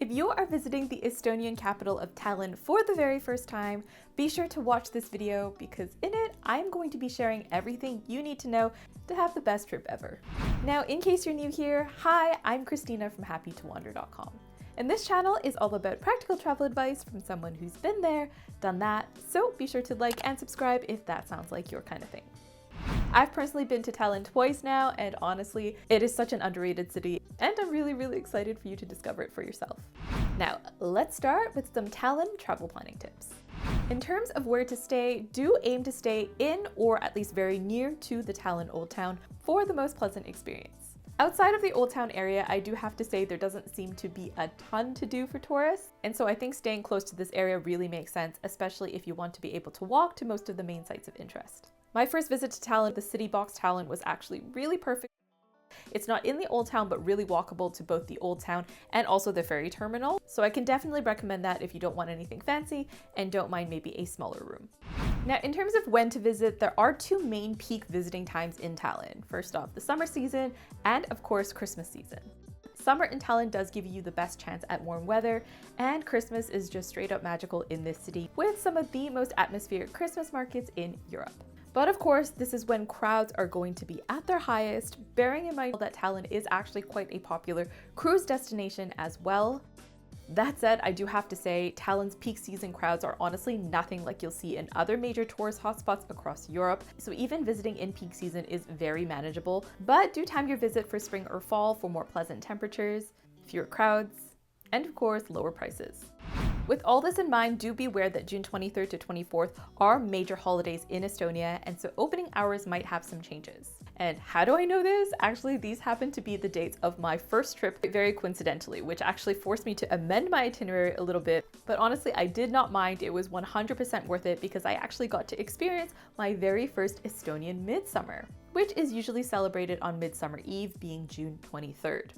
If you are visiting the Estonian capital of Tallinn for the very first time, be sure to watch this video because in it, I'm going to be sharing everything you need to know to have the best trip ever. Now, in case you're new here, hi, I'm Christina from happytowander.com. And this channel is all about practical travel advice from someone who's been there, done that, so be sure to like and subscribe if that sounds like your kind of thing. I've personally been to Tallinn twice now, and honestly, it is such an underrated city, and I'm really excited for you to discover it for yourself. Now, let's start with some Tallinn travel planning tips. In terms of where to stay, do aim to stay in or at least very near to the Tallinn Old Town for the most pleasant experience. Outside of the Old Town area, I do have to say there doesn't seem to be a ton to do for tourists, and so I think staying close to this area really makes sense, especially if you want to be able to walk to most of the main sites of interest. My first visit to Tallinn, the city box Tallinn, was actually really perfect. It's not in the Old Town, but really walkable to both the Old Town and also the ferry terminal. So I can definitely recommend that if you don't want anything fancy and don't mind maybe a smaller room. Now, in terms of when to visit, there are two main peak visiting times in Tallinn. First off, the summer season and of course, Christmas season. Summer in Tallinn does give you the best chance at warm weather, and Christmas is just straight up magical in this city with some of the most atmospheric Christmas markets in Europe. But of course, this is when crowds are going to be at their highest, bearing in mind that Tallinn is actually quite a popular cruise destination as well. That said, I do have to say, Tallinn's peak season crowds are honestly nothing like you'll see in other major tourist hotspots across Europe, so even visiting in peak season is very manageable. But do time your visit for spring or fall for more pleasant temperatures, fewer crowds, and of course, lower prices. With all this in mind, do be aware that June 23rd to 24th are major holidays in Estonia, and so opening hours might have some changes. And how do I know this? Actually, these happen to be the dates of my first trip very coincidentally, which actually forced me to amend my itinerary a little bit. But honestly, I did not mind. It was 100% worth it because I actually got to experience my very first Estonian midsummer, which is usually celebrated on Midsummer Eve, being June 23rd.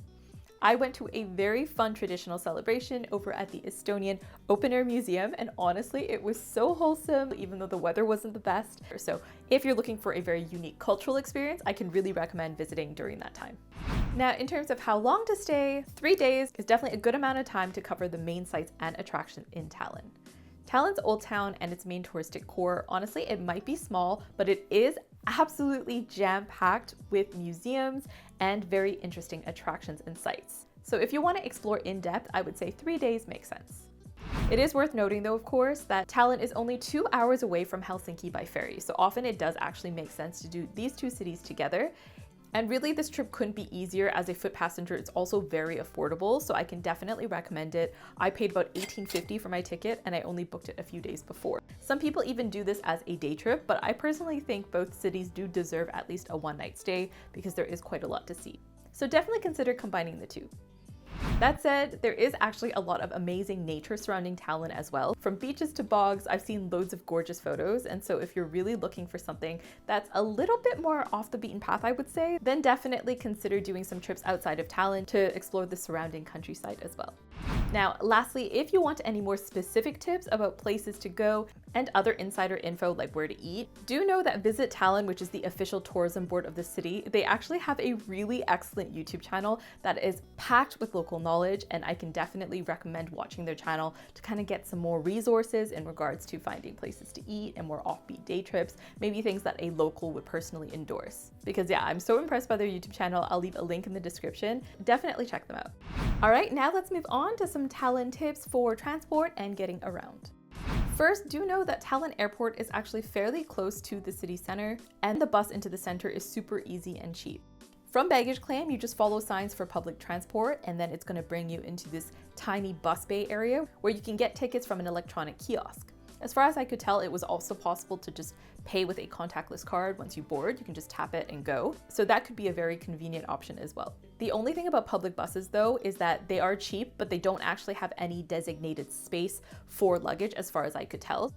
I went to a very fun traditional celebration over at the Estonian Open Air Museum, and honestly, it was so wholesome, even though the weather wasn't the best. So if you're looking for a very unique cultural experience, I can really recommend visiting during that time. Now, in terms of how long to stay, 3 days is definitely a good amount of time to cover the main sites and attractions in Tallinn. Tallinn's Old Town and its main touristic core, honestly, it might be small, but it is absolutely jam-packed with museums and very interesting attractions and sites. So if you want to explore in depth, I would say 3 days makes sense. It is worth noting though, of course, that Tallinn is only 2 hours away from Helsinki by ferry, so often it does actually make sense to do these two cities together. And really, this trip couldn't be easier. As a foot passenger, it's also very affordable, so I can definitely recommend it. I paid about $18.50 for my ticket, and I only booked it a few days before. Some people even do this as a day trip, but I personally think both cities do deserve at least a one-night stay because there is quite a lot to see. So definitely consider combining the two. That said, there is actually a lot of amazing nature surrounding Tallinn as well. From beaches to bogs, I've seen loads of gorgeous photos, and so if you're really looking for something that's a little bit more off the beaten path, I would say, then definitely consider doing some trips outside of Tallinn to explore the surrounding countryside as well. Now, lastly, if you want any more specific tips about places to go and other insider info like where to eat, do know that Visit Tallinn, which is the official tourism board of the city, they actually have a really excellent YouTube channel that is packed with local knowledge, and I can definitely recommend watching their channel to kind of get some more resources in regards to finding places to eat and more offbeat day trips, maybe things that a local would personally endorse. Because yeah, I'm so impressed by their YouTube channel. I'll leave a link in the description. Definitely check them out. All right, now let's move on to some Tallinn tips for transport and getting around. First, do know that Tallinn Airport is actually fairly close to the city center, and the bus into the center is super easy and cheap. From baggage claim, you just follow signs for public transport, and then it's going to bring you into this tiny bus bay area where you can get tickets from an electronic kiosk. As far as I could tell, it was also possible to just pay with a contactless card. Once you board, you can just tap it and go. So that could be a very convenient option as well. The only thing about public buses though is that they are cheap, but they don't actually have any designated space for luggage as far as I could tell.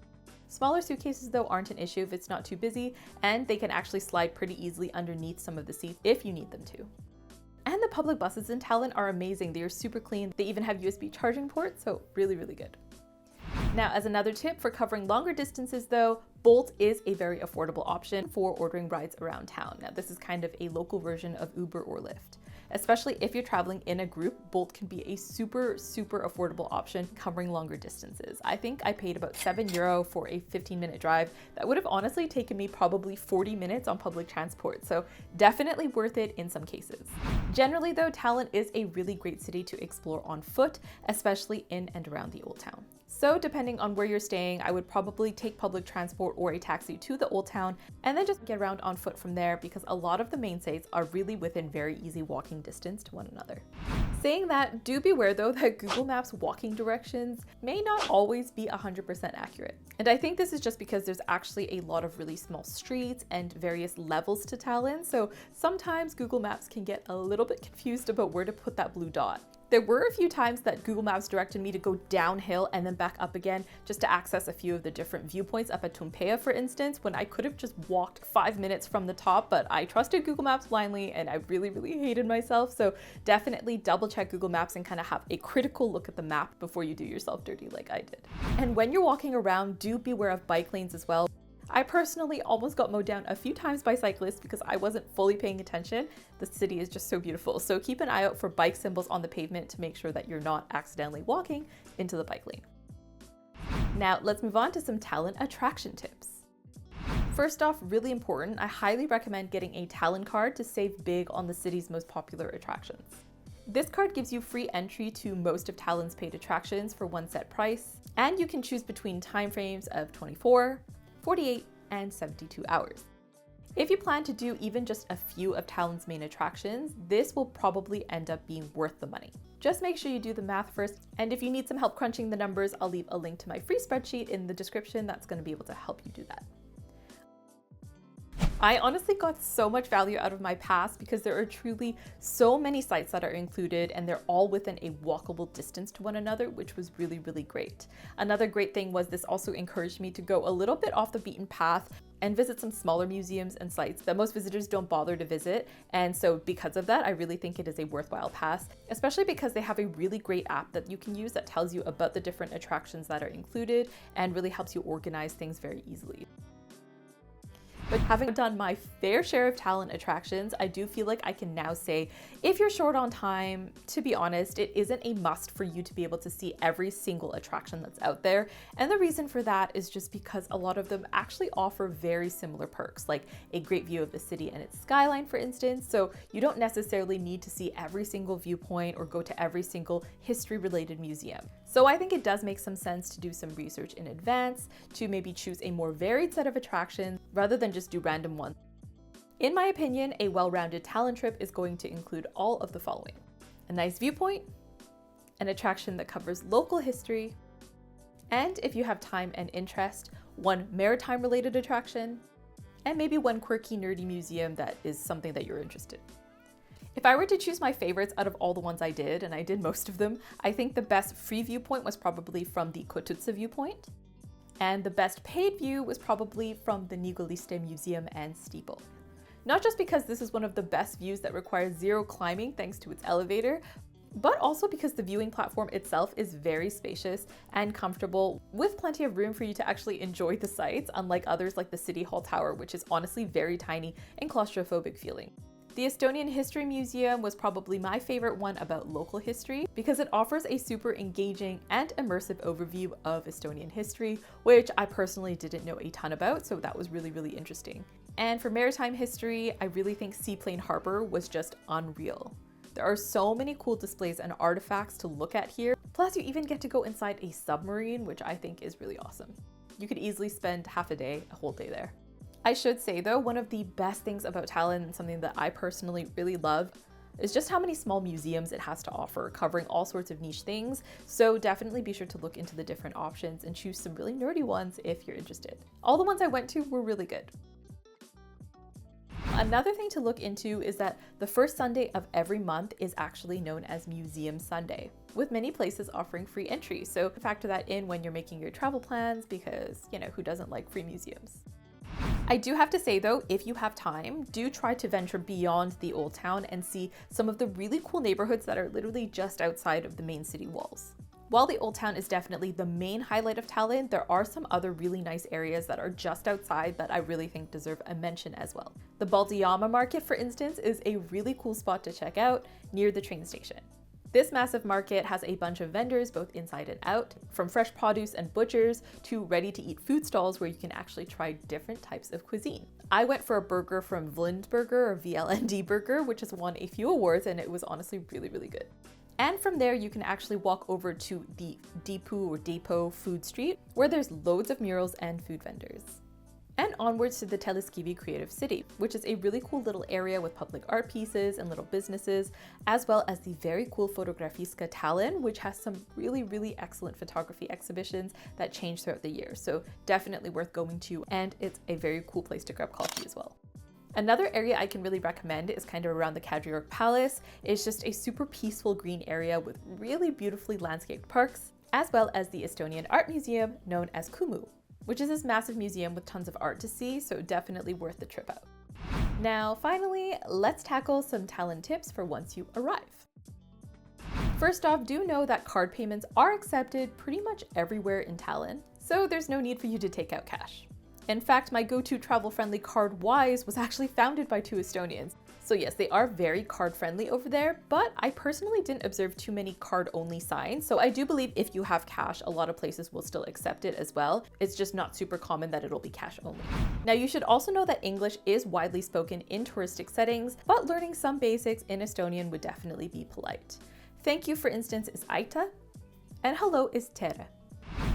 Smaller suitcases though aren't an issue if it's not too busy, and they can actually slide pretty easily underneath some of the seats if you need them to. And the public buses in Tallinn are amazing. They are super clean. They even have USB charging ports, so really good. Now, as another tip for covering longer distances though, Bolt is a very affordable option for ordering rides around town. Now, this is kind of a local version of Uber or Lyft. especially if you're traveling in a group. Bolt can be a super affordable option covering longer distances. I think I paid about €7 for a 15-minute drive that would have honestly taken me probably 40 minutes on public transport, so definitely worth it in some cases. Generally though, Tallinn is a really great city to explore on foot, especially in and around the Old Town. So depending on where you're staying, I would probably take public transport or a taxi to the Old Town and then just get around on foot from there, because a lot of the main sites are really within very easy walking distance to one another. Saying that, do beware though that Google Maps walking directions may not always be 100% accurate. And I think this is just because there's actually a lot of really small streets and various levels to Tallinn, so sometimes Google Maps can get a little bit confused about where to put that blue dot. There were a few times that Google Maps directed me to go downhill and then back up again just to access a few of the different viewpoints up at Tumpea, for instance, when I could have just walked 5 minutes from the top, but I trusted Google Maps blindly and I really hated myself. So definitely double check Google Maps and kind of have a critical look at the map before you do yourself dirty like I did. And when you're walking around, do beware of bike lanes as well. I personally almost got mowed down a few times by cyclists because I wasn't fully paying attention. The city is just so beautiful, so keep an eye out for bike symbols on the pavement to make sure that you're not accidentally walking into the bike lane. Now let's move on to some Tallinn attraction tips. First off, really important, I highly recommend getting a Tallinn card to save big on the city's most popular attractions. This card gives you free entry to most of Tallinn's paid attractions for one set price, and you can choose between time frames of 24, 48, and 72 hours. If you plan to do even just a few of Tallinn's main attractions, this will probably end up being worth the money. Just make sure you do the math first, and if you need some help crunching the numbers, I'll leave a link to my free spreadsheet in the description that's going to be able to help you do that. I honestly got so much value out of my pass because there are truly so many sites that are included and they're all within a walkable distance to one another, which was really great. Another great thing was this also encouraged me to go a little bit off the beaten path and visit some smaller museums and sites that most visitors don't bother to visit. And so because of that, I really think it is a worthwhile pass, especially because they have a really great app that you can use that tells you about the different attractions that are included and really helps you organize things very easily. But having done my fair share of Tallinn attractions, I do feel like I can now say, if you're short on time, to be honest, it isn't a must for you to be able to see every single attraction that's out there. And the reason for that is just because a lot of them actually offer very similar perks, like a great view of the city and its skyline, for instance. So you don't necessarily need to see every single viewpoint or go to every single history-related museum. So I think it does make some sense to do some research in advance, to maybe choose a more varied set of attractions rather than just do random ones. In my opinion, a well-rounded Tallinn trip is going to include all of the following: a nice viewpoint, an attraction that covers local history, and if you have time and interest, one maritime related attraction, and maybe one quirky nerdy museum that is something that you're interested in. If I were to choose my favorites out of all the ones I did, and I did most of them, I think the best free viewpoint was probably from the Kotutsa viewpoint, and the best paid view was probably from the uglier Museum and Steeple. Not just because this is one of the best views that requires zero climbing thanks to its elevator, but also because the viewing platform itself is very spacious and comfortable, with plenty of room for you to actually enjoy the sights, unlike others like the City Hall Tower, which is honestly very tiny and claustrophobic feeling. The Estonian History Museum was probably my favorite one about local history because it offers a super engaging and immersive overview of Estonian history, which I personally didn't know a ton about, so that was really interesting. And for maritime history, I really think Seaplane Harbor was just unreal. There are so many cool displays and artifacts to look at here, plus you even get to go inside a submarine, which I think is really awesome. You could easily spend half a day, a whole day there. I should say though, one of the best things about Tallinn, and something that I personally really love, is just how many small museums it has to offer, covering all sorts of niche things. So definitely be sure to look into the different options and choose some really nerdy ones if you're interested. All the ones I went to were really good. Another thing to look into is that the first Sunday of every month is actually known as Museum Sunday, with many places offering free entry. So factor that in when you're making your travel plans because, you know, who doesn't like free museums? I do have to say though, if you have time, do try to venture beyond the Old Town and see some of the really cool neighborhoods that are literally just outside of the main city walls. While the Old Town is definitely the main highlight of Tallinn, there are some other really nice areas that are just outside that I really think deserve a mention as well. The Baltiama market, for instance, is a really cool spot to check out near the train station. This massive market has a bunch of vendors both inside and out, from fresh produce and butchers to ready-to-eat food stalls where you can actually try different types of cuisine. I went for a burger from Vlindburger or VLND Burger, which has won a few awards, and it was honestly really, really good. And from there, you can actually walk over to the Depot Food Street, where there's loads of murals and food vendors. And onwards to the Teleskivi Creative City, which is a really cool little area with public art pieces and little businesses, as well as the very cool Fotografiska Tallinn, which has some really, really excellent photography exhibitions that change throughout the year. So definitely worth going to, and it's a very cool place to grab coffee as well. Another area I can really recommend is kind of around the Kadriorg Palace. It's just a super peaceful green area with really beautifully landscaped parks, as well as the Estonian Art Museum known as Kumu, which is this massive museum with tons of art to see, so definitely worth the trip out. Now, finally, let's tackle some Tallinn tips for once you arrive. First off, do know that card payments are accepted pretty much everywhere in Tallinn, so there's no need for you to take out cash. In fact, my go-to travel-friendly card Wise was actually founded by 2 Estonians. So yes, they are very card-friendly over there, but I personally didn't observe too many card-only signs. So I do believe if you have cash, a lot of places will still accept it as well. It's just not super common that it'll be cash only. Now, you should also know that English is widely spoken in touristic settings, but learning some basics in Estonian would definitely be polite. Thank you, for instance, is aita, and hello is tere.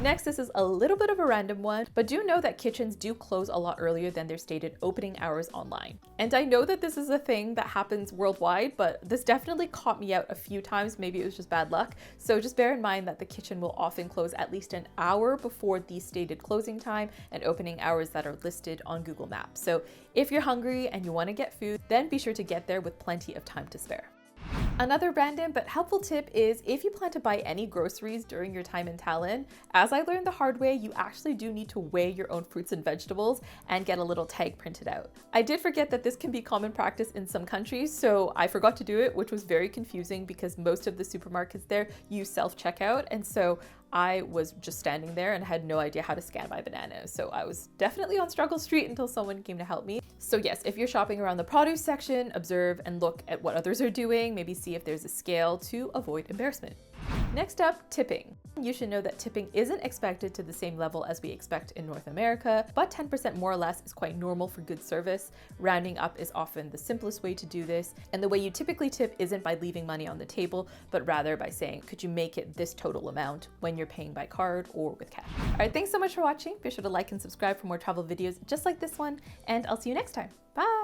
Next, this is a little bit of a random one, but do know that kitchens do close a lot earlier than their stated opening hours online. And I know that this is a thing that happens worldwide, but this definitely caught me out a few times. Maybe it was just bad luck. So just bear in mind that the kitchen will often close at least an hour before the stated closing time and opening hours that are listed on Google Maps. So if you're hungry and you want to get food, then be sure to get there with plenty of time to spare. Another random but helpful tip is if you plan to buy any groceries during your time in Tallinn, as I learned the hard way, you actually do need to weigh your own fruits and vegetables and get a little tag printed out. I did forget that this can be common practice in some countries, so I forgot to do it, which was very confusing because most of the supermarkets there use self-checkout, and so I was just standing there and had no idea how to scan my bananas. So I was definitely on struggle street until someone came to help me. So yes, if you're shopping around the produce section, observe and look at what others are doing, maybe see if there's a scale to avoid embarrassment. Next up, tipping. You should know that tipping isn't expected to the same level as we expect in North America, but 10% more or less is quite normal for good service. Rounding up is often the simplest way to do this, and the way you typically tip isn't by leaving money on the table, but rather by saying, could you make it this total amount when you're paying by card or with cash? All right, thanks so much for watching. Be sure to like and subscribe for more travel videos just like this one, and I'll see you next time. Bye!